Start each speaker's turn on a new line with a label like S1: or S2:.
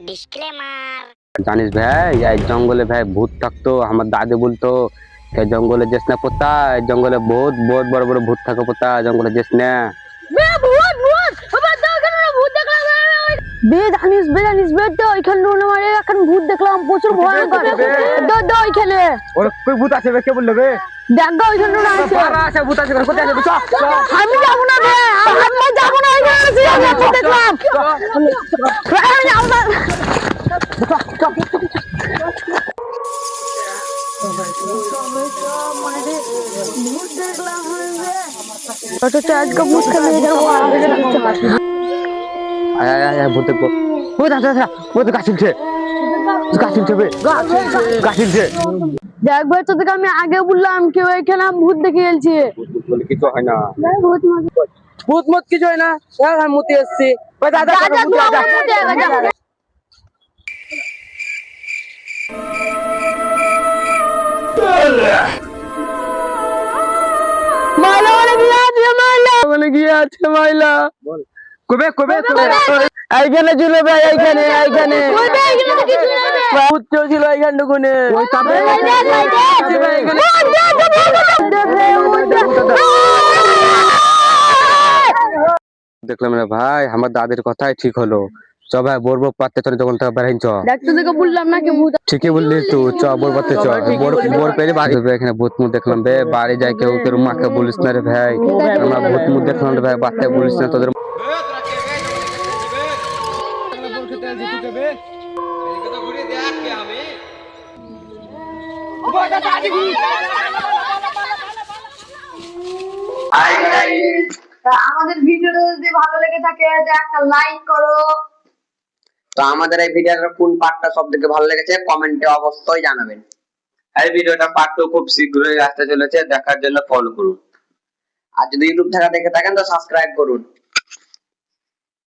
S1: Disclaimer.
S2: জানিস ভাই এই জঙ্গলে ভাই ভূত থাকতো, আমার দাদি বলতো এই জঙ্গলে যেস না পোতা, এই জঙ্গলে বহুত বহুত বড় বড় ভূত থাকে পোতা, জঙ্গলে যেস না।
S3: ভূত দেখলাম প্রচুর ভয়ঙ্কর। ওইখানে
S2: কই ভূত আছে কে বললো বে?
S3: দেখ গো ওইখানে আছে।
S2: আছে ভূত আছে, কোথায় আছে?
S3: আমি যাবো না রে, আমি যাবো না, ওইখানে আছে, আমি ভূত দেখলাম। আমি যাবো না। আজকে ভূত খেলে যাবো।
S2: আয় আয় আয় ভূত দেখবো। ভূত আছে আছে, ভূত গাছিলছে গাছিলছে বে, গাছিলছে।
S3: দেখ ভাই তোদেরকে আমি আগে বললাম কেউ এখানে ভূত দেখে গেলছে।
S2: বলে কিছু হয় না,
S4: ভূত মত কিছু হয় না, আমি মতি এসছি। ওই দাদা
S3: মাইলা বলে গিয়ে আছে, মাইলা
S4: বলে গিয়ে আছে মাইলা।
S2: কবে কবে কবে
S4: এইখানে ছিল ভাই, এইখানে এইখানে ভূত ছিল এইখানে কোনে।
S2: দেখলাম রে ভাই, আমার দাদির কথাই ঠিক হলো। চ ভাই বোর পাতে চলে, যখন বেড়াইন চ।
S3: দেখ তোদেরকে বললাম না কি ভূত।
S2: ঠিকই বললি তুই, চ বোর পাতে চ। বোর পেলে বাড়ি এখানে ভূত মুখ দেখলাম বে, বাড়ি যাই কেউ কেউ মাকে বলিস না রে ভাই, আমরা ভূত মুখ দেখলাম রে ভাই, বাচ্চা বলিস না তোদের।
S3: আমাদের ভিডিওটা যদি ভালো লেগে থাকে একটা লাইক করো।
S5: তো আমাদের এই ভিডিওটার কোন পার্টটা সবথেকে ভালো লেগেছে কমেন্টে অবশ্যই জানাবেন। এই ভিডিওটা পার্ট 2 খুব শীঘ্রই আসতে চলেছে, দেখার জন্য ফলো করুন। আর যদি ইউটিউব থেকে দেখে থাকেন তো সাবস্ক্রাইব করুন।